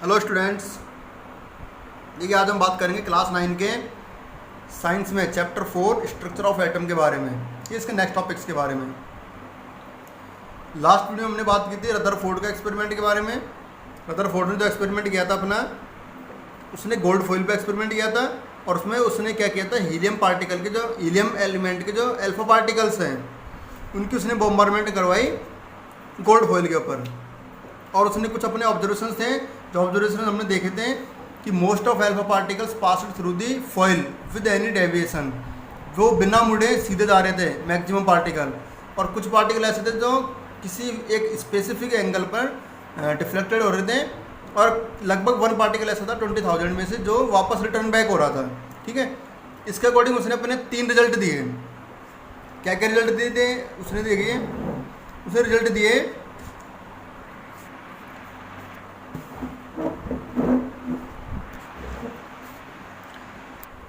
Hello students, देखिए आज हम बात करेंगे क्लास 9 के साइंस में चैप्टर 4 स्ट्रक्चर ऑफ एटम के बारे में। ये इसके नेक्स्ट टॉपिक्स के बारे में। लास्ट वीडियो में हमने बात की थी रदरफोर्ड का एक्सपेरिमेंट के बारे में। रदरफोर्ड ने जो एक्सपेरिमेंट किया था अपना, उसने गोल्ड फॉइल पे एक्सपेरिमेंट किया था और उसमें उसने क्या किया था, हीलियम पार्टिकल के जो हीलियम एलिमेंट के जो अल्फा पार्टिकल्स हैं उनकी उसने बॉम्बारमेंट करवाई गोल्ड फॉइल के ऊपर। और उसने कुछ अपने ऑब्जर्वेशन थे, जो ऑब्जर्वेशन हमने देखे थे कि most of alpha particles passed through the foil with any deviation, वो बिना मुड़े सीधे जा रहे थे मैक्सिमम पार्टिकल, और कुछ पार्टिकल ऐसे थे जो किसी एक स्पेसिफिक एंगल पर डिफ्लेक्टेड हो रहे थे, और लगभग 1 पार्टिकल ऐसा था 20,000 में से जो वापस रिटर्न बैक हो रहा था। ठीक है, इसके अकॉर्डिंग उसने अपने 3 रिजल्ट दिए। क्या क्या रिजल्ट दिए थे उसने? देखिए, उसने रिजल्ट दिए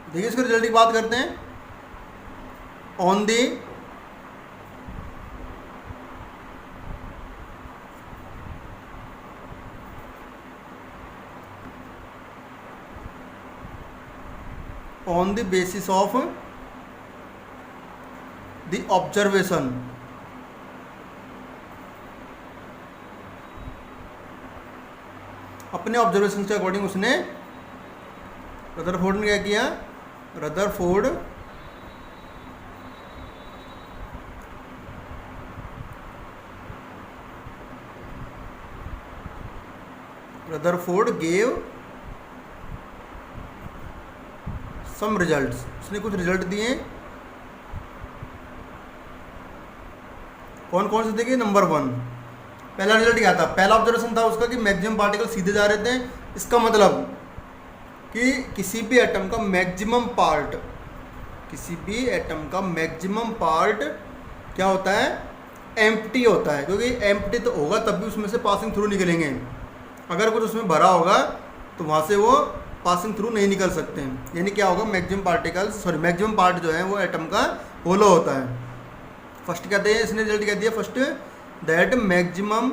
देखिए इसके रिजल्ट की बात करते हैं। On the basis of the observation, अपने ऑब्जर्वेशन के अकॉर्डिंग उसने रदरफोर्ड ने क्या किया, रदरफोर्ड गेव सम रिजल्ट्स। उसने कुछ रिजल्ट दिए। कौन कौन से देखिए। नंबर 1, पहला रिजल्ट क्या था? पहला ऑब्जर्वेशन था उसका कि मैक्सिमम पार्टिकल सीधे जा रहे थे। इसका मतलब कि किसी भी एटम का मैक्सिमम पार्ट क्या होता है? एम्प्टी होता है, क्योंकि एम्प्टी तो होगा तब भी उसमें से पासिंग थ्रू निकलेंगे। अगर कुछ उसमें भरा होगा तो वहाँ से वो पासिंग थ्रू नहीं निकल सकते हैं। यानी क्या होगा, मैक्सिमम पार्ट जो है वो एटम का होलो होता है। फर्स्ट कहते हैं, इसने रिजल्ट क्या दिया first, that maximum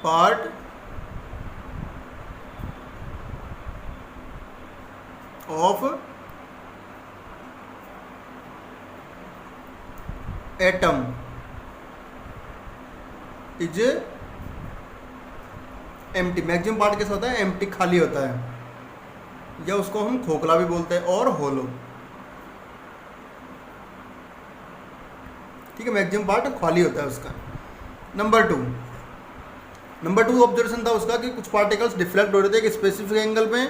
part of atom is empty. Maximum part कैसा होता है? एम्प्टी, खाली होता है, या उसको हम खोखला भी बोलते हैं, और होलो। ठीक है, मैक्सिमम पार्ट खाली होता है उसका। नंबर टू ऑब्जर्वेशन था उसका कि कुछ पार्टिकल्स डिफ्लेक्ट हो रहे थे एक स्पेसिफिक एंगल पे।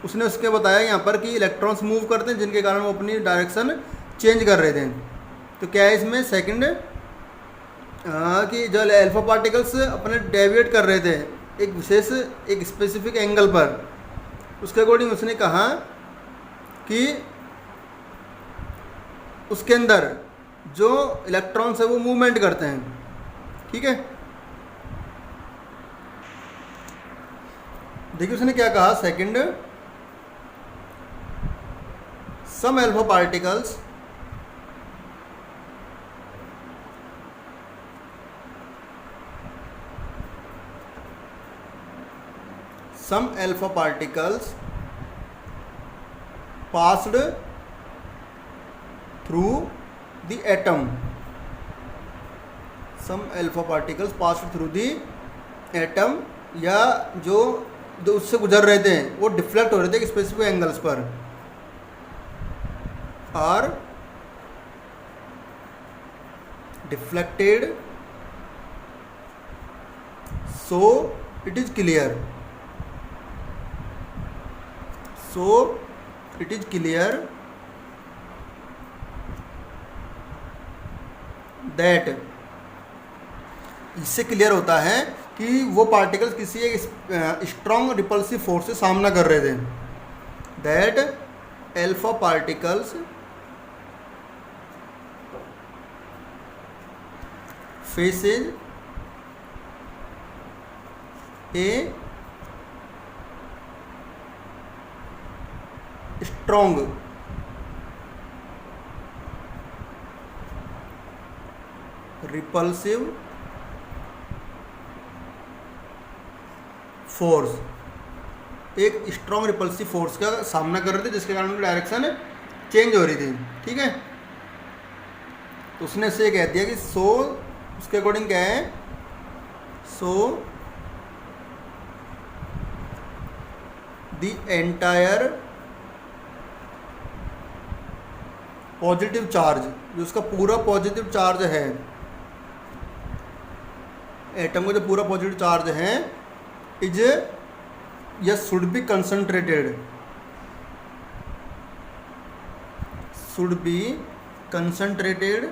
उसने उसके बताया यहाँ पर कि इलेक्ट्रॉन्स मूव करते हैं, जिनके कारण वो अपनी डायरेक्शन चेंज कर रहे थे। तो क्या है इसमें सेकंड, कि जो अल्फा पार्टिकल्स अपने डेविएट कर रहे थे एक स्पेसिफिक एंगल पर। उसके अकॉर्डिंग उसने कहा कि उसके अंदर जो इलेक्ट्रॉन्स है वो मूवमेंट करते हैं। ठीक है, देखिए उसने क्या कहा second, some alpha particles passed through the atom. Some alpha particles passed through the atom, या जो उससे गुजर रहे थे वो डिफ्लेक्ट हो रहे थे स्पेसिफिक एंगल्स पर, are deflected, so it is clear that, इससे क्लियर होता है कि वो पार्टिकल्स किसी एक स्ट्रॉन्ग रिपल्सिव फोर्स से सामना कर रहे थे। That alpha particles faces a strong repulsive force, एक स्ट्रॉन्ग रिपल्सिव फोर्स का सामना कर रहे थे जिसके कारण उनकी डायरेक्शन चेंज हो रही थी। ठीक है, तो उसने से कह दिया कि सो उसके अकॉर्डिंग क्या है, so the entire positive charge, जो उसका पूरा पॉजिटिव चार्ज है, एटम का जो पूरा पॉजिटिव चार्ज है, इज या should be concentrated, should be concentrated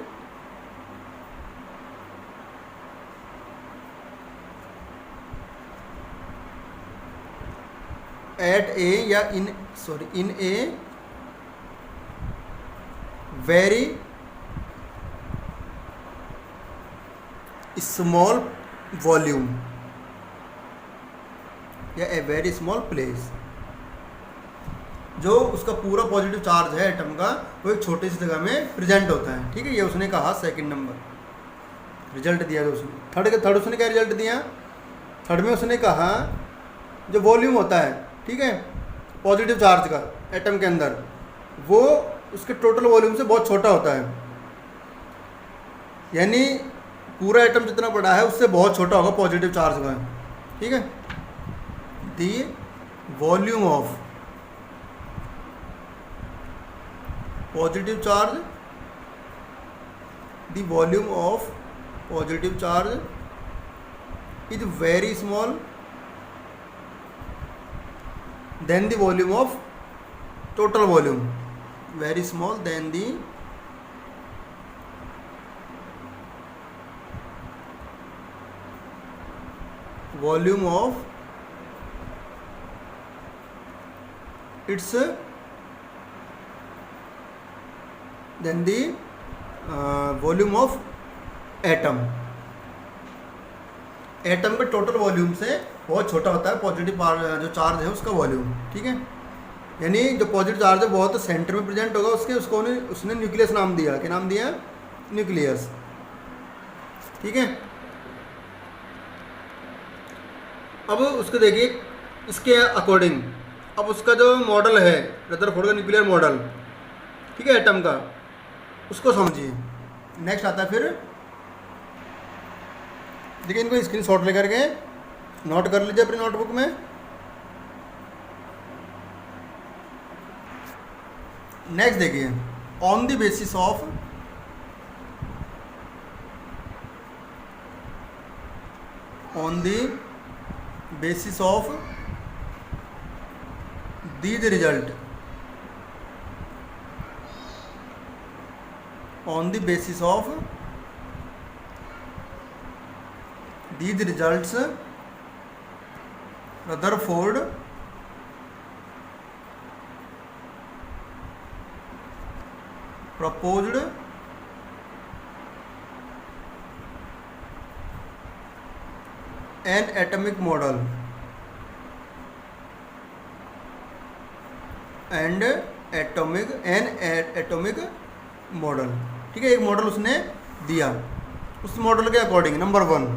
at a या in a very small volume या ए वेरी स्मॉल प्लेस। जो उसका पूरा पॉजिटिव चार्ज है एटम का, वो एक छोटी सी जगह में प्रेजेंट होता है। ठीक है, ये उसने कहा सेकंड नंबर रिजल्ट दिया जो उसने। थर्ड उसने क्या रिजल्ट दिया, थर्ड में उसने कहा जो वॉल्यूम होता है, ठीक है, पॉजिटिव चार्ज का एटम के अंदर, वो उसके टोटल वॉल्यूम से बहुत छोटा होता है, यानी पूरा एटम जितना बड़ा है उससे बहुत छोटा होगा पॉजिटिव चार्ज का। ठीक है, the volume of positive charge, the volume of positive charge is very small than the volume of total volume, very small than the volume of its than the volume of atom. Atom के total volume से बहुत छोटा होता है positive जो charge है उसका volume. ठीक है, यानी जो पॉजिटिव चार्ज है बहुत सेंटर में प्रेजेंट होगा उसके, उसको उसने न्यूक्लियस नाम दिया। क्या नाम दिया, न्यूक्लियस। ठीक है, अब उसको देखिए इसके अकॉर्डिंग, अब उसका जो मॉडल है रदरफोर्ड का न्यूक्लियर मॉडल, ठीक है, एटम का, उसको समझिए। नेक्स्ट आता है फिर, देखिए इनको स्क्रीनशॉट लेकर के नोट कर लीजिए अपनी नोटबुक में। नेक्स्ट देखिए, on the basis of these result, on the basis of these results Rutherford proposed an atomic model and atomic model. ठीक है, एक मॉडल उसने दिया। उस मॉडल के अकॉर्डिंग नंबर 1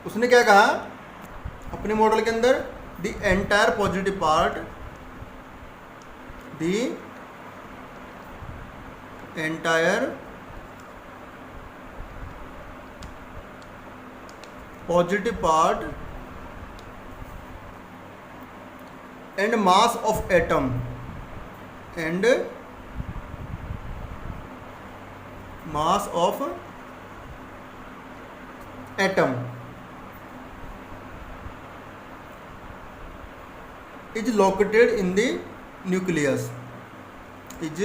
उसने क्या कहा अपने मॉडल के अंदर, the entire positive part, the entire positive part and mass of atom and mass of atom is located in the nucleus, is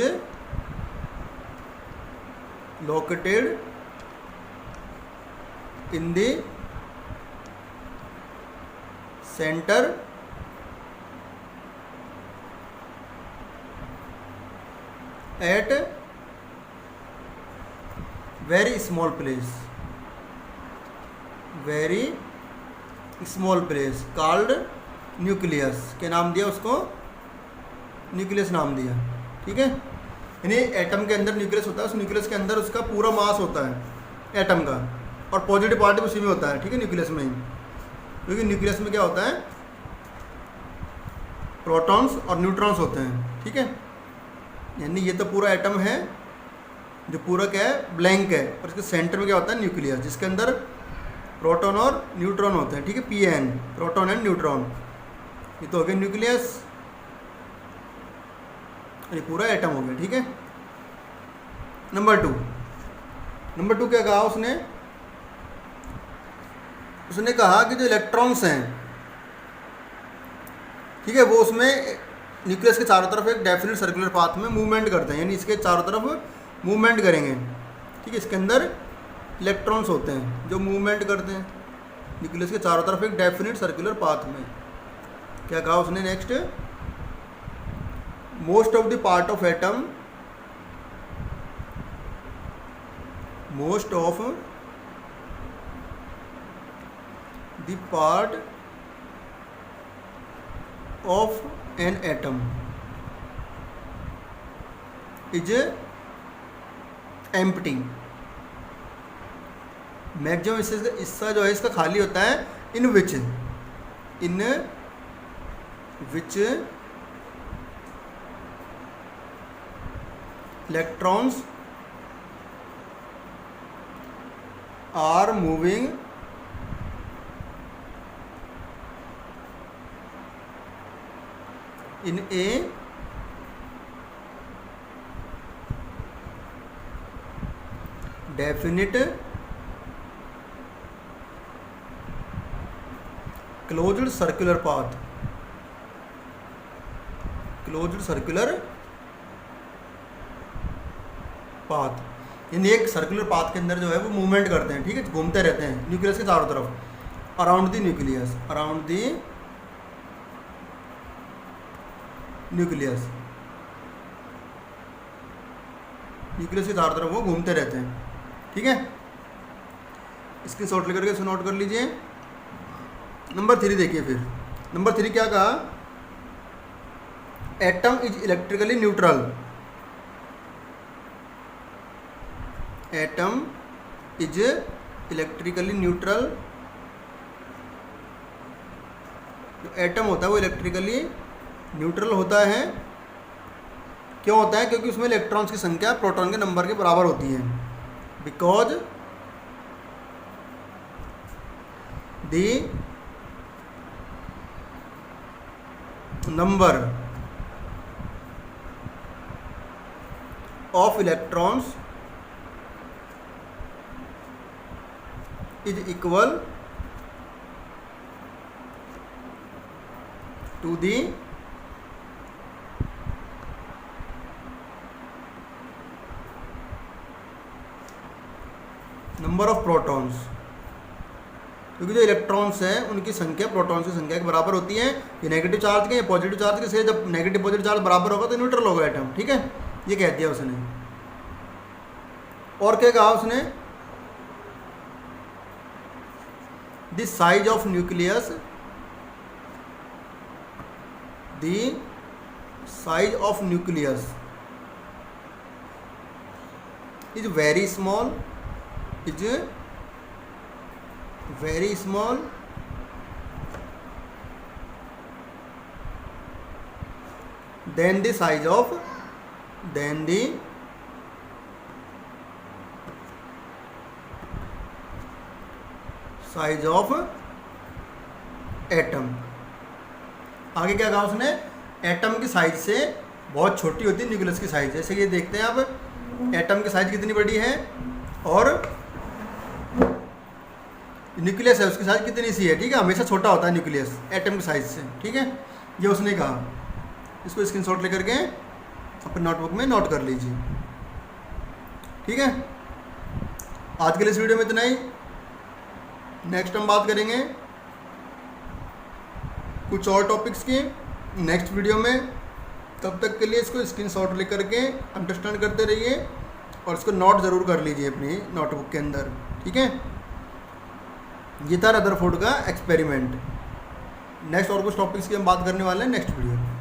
located in the center at very small place, very small place called nucleus। क्या नाम दिया उसको, nucleus नाम दिया, ठीक है। यानी atom के अंदर न्यूक्लियस होता है, उस न्यूक्लियस के अंदर उसका पूरा मास होता है एटम का, और पॉजिटिव पार्ट उसी में होता है, ठीक है, न्यूक्लियस में ही। क्योंकि न्यूक्लियस में क्या होता है, प्रोटॉन्स और न्यूट्रॉन्स होते हैं, ठीक है। यानी ये तो पूरा एटम है जो पूरा क्या है, ब्लैंक है, और इसके सेंटर में क्या होता है, न्यूक्लियस, जिसके अंदर प्रोटॉन और न्यूट्रॉन होते हैं, ठीक है, Pn, प्रोटॉन एंड न्यूट्रॉन। ये तो हो गया न्यूक्लियस, ये पूरा एटम हो गया, ठीक है। नंबर टू क्या कहा उसने कहा कि जो इलेक्ट्रॉन्स हैं, ठीक है, वो उसमें न्यूक्लियस के चारों तरफ एक डेफिनेट सर्कुलर पाथ में मूवमेंट करते हैं, यानी इसके चारों तरफ मूवमेंट करेंगे, ठीक है। इसके अंदर इलेक्ट्रॉन्स होते हैं जो मूवमेंट करते हैं न्यूक्लियस के चारों तरफ एक डेफिनेट सर्कुलर पाथ में। क्या कहा उसने next, most of the part of atom, most of the part of an atom is empty. Maximum हिस्सा जो है इसका खाली होता है, in which electrons are moving in a definite closed circular path, यानी एक सर्कुलर पाथ के अंदर जो है वो मूवमेंट करते हैं, ठीक है, घूमते रहते हैं न्यूक्लियस के चारों तरफ, अराउंड द न्यूक्लियस, न्यूक्लियस के चारों तरफ वो घूमते रहते हैं, ठीक है। इसकी शॉर्ट लेकर के इसे नोट कर लीजिए। नंबर 3 देखिए, फिर नंबर 3 क्या कहा, atom is electrically neutral, atom is electrically neutral. जो एटम होता है वो इलेक्ट्रिकली न्यूट्रल होता है। क्यों होता है, क्योंकि उसमें इलेक्ट्रॉन्स की संख्या प्रोटॉन के नंबर के बराबर होती है, because the number of electrons is equal to the number of protons. क्योंकि जो इलेक्ट्रॉन्स हैं उनकी संख्या प्रोटॉन्स की संख्या के बराबर होती है। ये नेगेटिव चार्ज के, ये पॉजिटिव चार्ज के से, जब नेगेटिव पॉजिटिव चार्ज बराबर होगा तो न्यूट्रल होगा एटम, ठीक है, ये कह दिया उसने। और क्या कहा उसने, the size of nucleus, the size of nucleus is very small, is very small than the size of atom. आगे क्या कहा उसने, एटम की साइज से बहुत छोटी होती है न्यूक्लियस की साइज। जैसे ये देखते हैं आप, एटम की साइज कितनी बड़ी है और न्यूक्लियस है उसकी साइज कितनी सी है, ठीक है, हमेशा छोटा होता है न्यूक्लियस एटम की साइज से, ठीक है, ये उसने कहा। इसको स्क्रीनशॉट लेकर के अपने नोटबुक में नोट कर लीजिए, ठीक है। आज के लिए इस वीडियो में इतना ही। नेक्स्ट हम बात करेंगे कुछ और टॉपिक्स की नेक्स्ट वीडियो में। तब तक के लिए इसको स्क्रीनशॉट लेकर के अंडरस्टैंड करते रहिए और इसको नोट ज़रूर कर लीजिए अपनी नोटबुक के अंदर, ठीक है। ये था रदरफोर्ड का एक्सपेरिमेंट। नेक्स्ट और कुछ टॉपिक्स की हम बात करने वाले हैं नेक्स्ट वीडियो में।